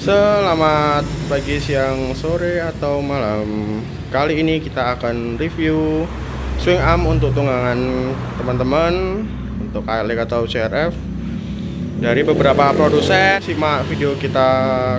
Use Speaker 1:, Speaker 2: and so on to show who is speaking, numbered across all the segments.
Speaker 1: Selamat pagi, siang, sore, atau malam. Kali ini kita akan review swing arm untuk tunggangan teman-teman untuk KLX atau CRF dari beberapa produsen. Simak video kita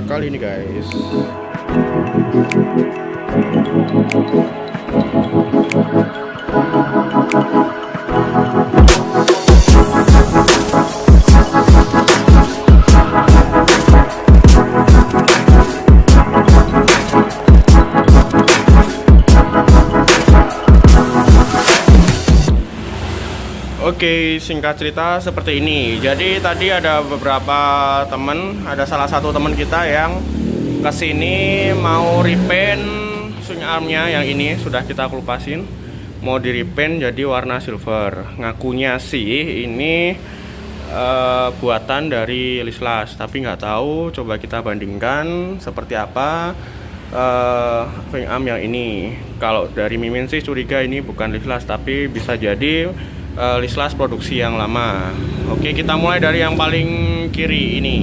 Speaker 1: kali ini, guys. Oke, singkat cerita seperti ini. Jadi tadi ada beberapa temen, ada salah satu teman kita yang kesini mau repaint swing armnya yang ini sudah kita kelupasin, mau di repaint jadi warna silver. Ngakunya sih ini buatan dari Lislas, tapi nggak tahu. Coba kita bandingkan seperti apa swing arm yang ini. Kalau dari Mimin sih curiga ini bukan Lislas, tapi bisa jadi Lislas produksi yang lama. Oke, kita mulai dari yang paling kiri ini.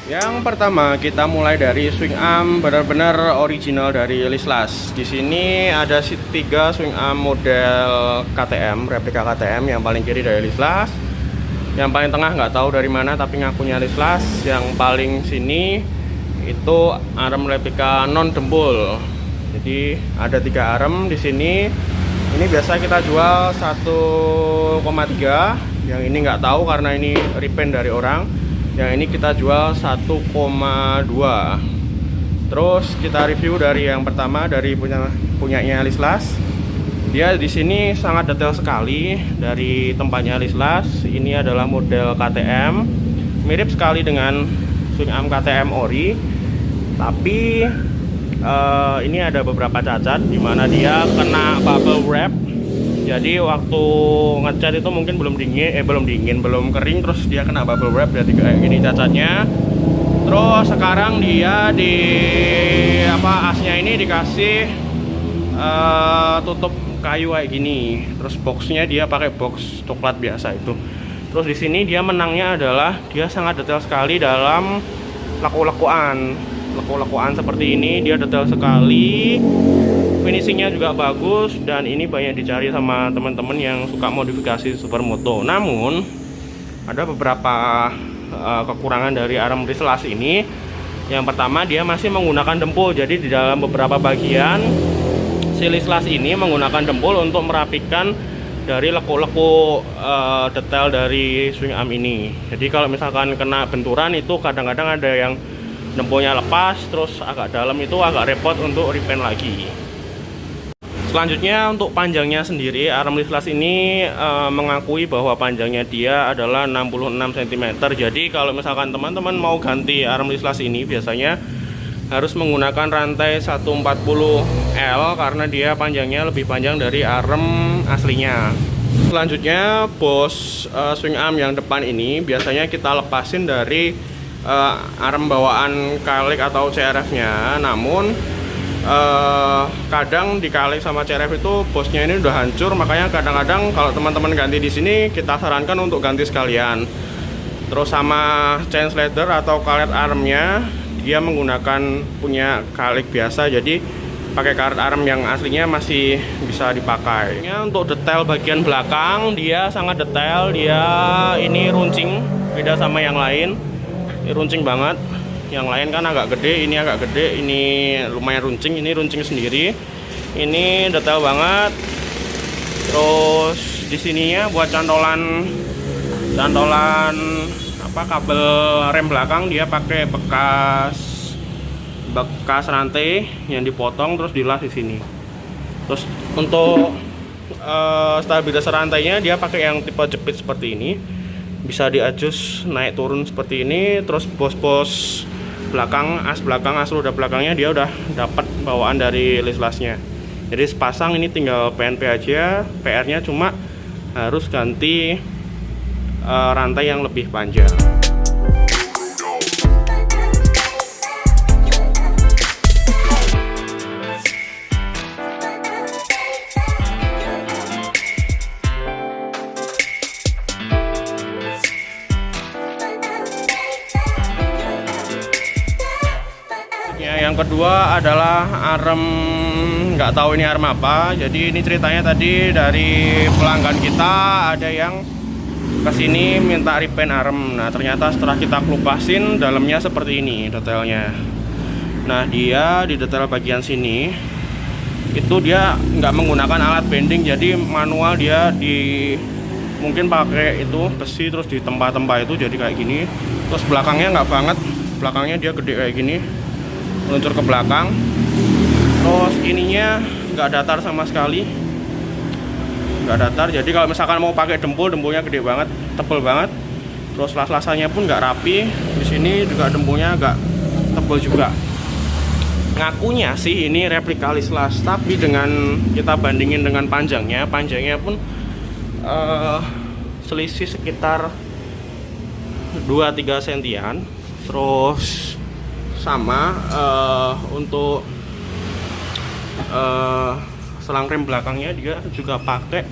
Speaker 1: Yang pertama kita mulai dari swing arm benar-benar original dari Lislas. Di sini ada 3 swing arm model KTM, replika KTM. Yang paling kiri dari Lislas, yang paling tengah nggak tahu dari mana tapi ngakunya Lislas. Yang paling sini itu arm replika non dempul. Jadi ada 3 arm di sini. Ini biasa kita jual 1,3. Yang ini nggak tahu karena ini repaint dari orang. Yang ini kita jual 1,2. Terus kita review dari yang pertama, dari punyanya Lislas. Dia di sini sangat detail sekali dari tempatnya Lislas. Ini adalah model KTM, mirip sekali dengan swing arm KTM ori. Tapi ini ada beberapa cacat di mana dia kena bubble wrap. Jadi waktu ngecat itu mungkin belum kering, terus dia kena bubble wrap. Jadi kayak gini cacatnya. Terus sekarang dia di asnya ini dikasih tutup kayu kayak gini. Terus boxnya dia pakai box coklat biasa itu. Terus di sini dia menangnya adalah dia sangat detail sekali dalam laku-lakuan seperti ini. Dia detail sekali. Finishingnya juga bagus, dan ini banyak dicari sama teman-teman yang suka modifikasi supermoto. Namun ada beberapa kekurangan dari arm Lislas ini. Yang pertama, dia masih menggunakan dempul. Jadi di dalam beberapa bagian si Lislas ini menggunakan dempul untuk merapikan dari leku-leku detail dari swing arm ini. Jadi kalau misalkan kena benturan itu kadang-kadang ada yang dempulnya lepas, terus agak dalam itu agak repot untuk repaint lagi. Selanjutnya untuk panjangnya sendiri, arm Lislas ini mengakui bahwa panjangnya dia adalah 66 cm. Jadi kalau misalkan teman-teman mau ganti arm Lislas ini biasanya harus menggunakan rantai 140L karena dia panjangnya lebih panjang dari arm aslinya. Selanjutnya bos swing arm yang depan ini biasanya kita lepasin dari arm bawaan KLX atau CRF-nya. Namun kadang di KLX sama CRF itu bosnya ini udah hancur, makanya kadang-kadang kalau teman-teman ganti di sini kita sarankan untuk ganti sekalian. Terus sama chain slider atau karet armnya dia menggunakan punya KLX biasa, jadi pakai karet arm yang aslinya masih bisa dipakai. Untuk detail bagian belakang dia sangat detail, dia ini runcing, beda sama yang lain. Ini runcing banget. Yang lain kan agak gede, ini agak gede, ini lumayan runcing, ini runcing sendiri. Ini detail banget. Terus di sininya buat cantolan kabel rem belakang dia pakai bekas rantai yang dipotong terus dilas di sini. Terus untuk stabilitas rantainya dia pakai yang tipe jepit seperti ini. Bisa diadjust naik turun seperti ini. Terus bos belakang, as roda belakangnya dia udah dapat bawaan dari Lislasnya. Jadi sepasang ini tinggal PNP aja. PR-nya cuma harus ganti rantai yang lebih panjang. Yang kedua adalah arem, nggak tahu ini arem apa. Jadi ini ceritanya tadi dari pelanggan kita ada yang kesini minta repaint arem. Nah ternyata setelah kita kelupasin dalamnya seperti ini detailnya. Nah dia di detail bagian sini itu dia nggak menggunakan alat bending, jadi manual. Dia mungkin pakai itu besi terus di tempat-tempat itu jadi kayak gini. Terus belakangnya nggak banget, belakangnya dia gede kayak gini, meluncur ke belakang. Terus ininya nggak datar sama sekali, nggak datar. Jadi kalau misalkan mau pakai dempulnya gede banget, tebel banget. Terus las-lasannya pun nggak rapi. Di sini juga dempulnya agak tebel juga. Ngakunya sih ini replika lislas, tapi dengan kita bandingin dengan panjangnya pun selisih sekitar 2-3 sentian. Terus sama untuk selang rem belakangnya dia juga pakai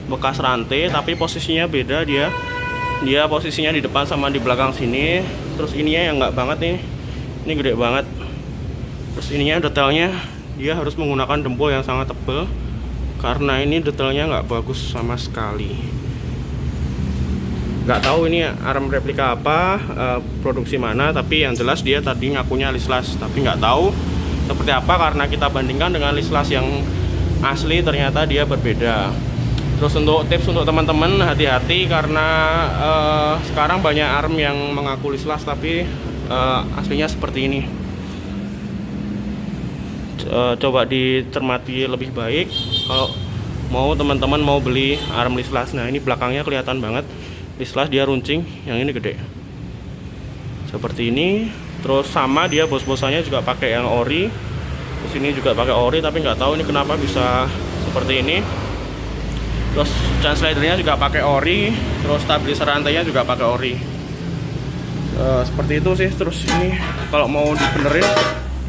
Speaker 1: bekas rantai, tapi posisinya beda. Dia posisinya di depan sama di belakang sini. Terus ininya yang nggak banget nih, ini gede banget. Terus ininya detailnya dia harus menggunakan dempul yang sangat tebal karena ini detailnya nggak bagus sama sekali. Nggak tahu ini arem replika apa, produksi mana, tapi yang jelas dia tadi ngakunya lislas, tapi nggak tahu seperti apa karena kita bandingkan dengan lislas yang asli ternyata dia berbeda. Terus untuk tips untuk teman-teman, hati-hati karena sekarang banyak arem yang mengaku lislas tapi aslinya seperti ini. Coba dicermati lebih baik kalau teman-teman mau beli arem lislas. Nah ini belakangnya kelihatan banget lislas, dia runcing, yang ini gede seperti ini. Terus sama dia bos-bosannya juga pakai yang ori. Di sini juga pakai ori, tapi nggak tahu ini kenapa bisa seperti ini. Terus chain slidernya juga pakai ori. Terus stabilizer rantainya juga pakai ori. Seperti itu sih. Terus ini kalau mau dibenerin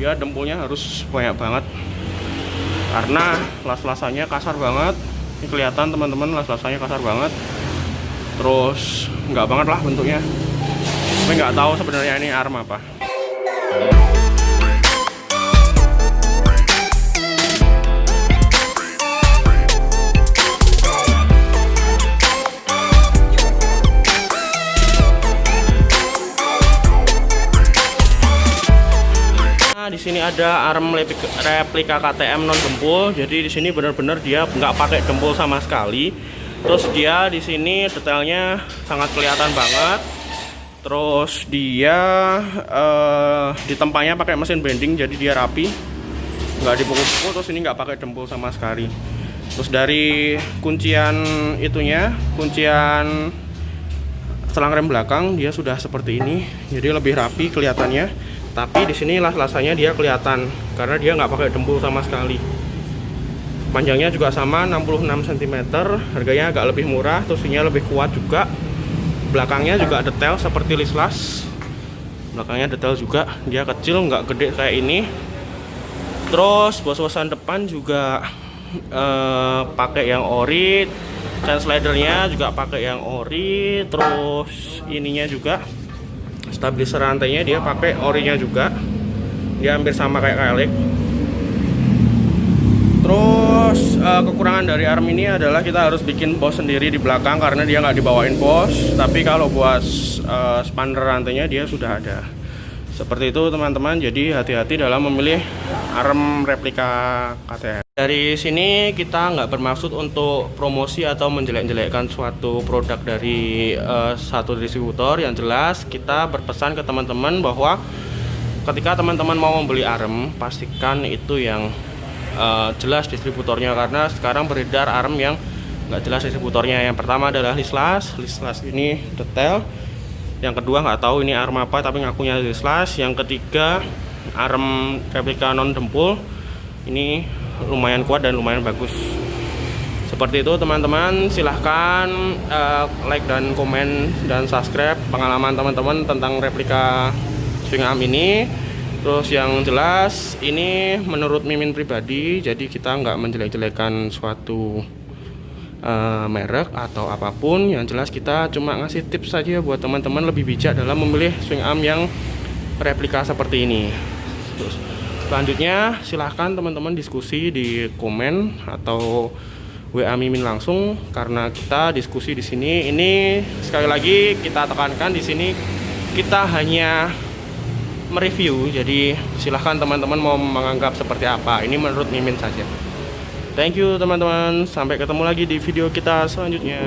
Speaker 1: dia dempulnya harus banyak banget karena las-lasannya kasar banget. Ini kelihatan teman-teman, las-lasannya kasar banget. Terus nggak banget lah bentuknya, tapi nggak tahu sebenarnya ini arem apa. Di sini ada arem replika KTM non dempul. Jadi di sini benar-benar dia nggak pakai dempul sama sekali. Terus dia di sini detailnya sangat kelihatan banget. Terus dia ditempanya pakai mesin bending, jadi dia rapi, nggak dipukul-pukul. Terus ini nggak pakai dempul sama sekali. Terus dari kuncian kuncian selang rem belakang dia sudah seperti ini, jadi lebih rapi kelihatannya. Tapi di sini las-lasannya dia kelihatan karena dia nggak pakai dempul sama sekali. Panjangnya juga sama 66 cm, harganya agak lebih murah, terus ini lebih kuat juga. Belakangnya juga detail seperti lislas. Belakangnya detail juga, dia kecil nggak gede kayak ini. Terus bos-bosan depan juga pakai yang ori. Chain slidernya juga pakai yang ori. Terus ininya juga stabilizer rantainya dia pakai orinya juga. Dia hampir sama kayak Kalik. Terus kekurangan dari arm ini adalah kita harus bikin bos sendiri di belakang karena dia nggak dibawain bos. Tapi kalau buat spander rantainya dia sudah ada. Seperti itu teman-teman. Jadi hati-hati dalam memilih arm replika KTM. Dari sini kita nggak bermaksud untuk promosi atau menjelek-jelekkan suatu produk dari satu distributor. Yang jelas kita berpesan ke teman-teman bahwa ketika teman-teman mau membeli arm, pastikan itu yang jelas distributornya, karena sekarang beredar arm yang nggak jelas distributornya. Yang pertama adalah lislas ini detail. Yang kedua nggak tahu ini arm apa tapi ngakunya lislas. Yang ketiga arm replika non dempul, ini lumayan kuat dan lumayan bagus. Seperti itu teman-teman, silahkan like dan komen dan subscribe pengalaman teman-teman tentang replika swing arm ini. Terus yang jelas ini menurut Mimin pribadi, jadi kita nggak menjelek-jelekan suatu merek atau apapun. Yang jelas kita cuma ngasih tips saja buat teman-teman lebih bijak dalam memilih swing arm yang replika seperti ini. Terus selanjutnya silahkan teman-teman diskusi di komen atau WA Mimin langsung, karena kita diskusi di sini. Ini sekali lagi kita tekankan di sini kita hanya mereview, jadi silahkan teman-teman mau menganggap seperti apa. Ini menurut Mimin saja. Thank you teman-teman, sampai ketemu lagi di video kita selanjutnya.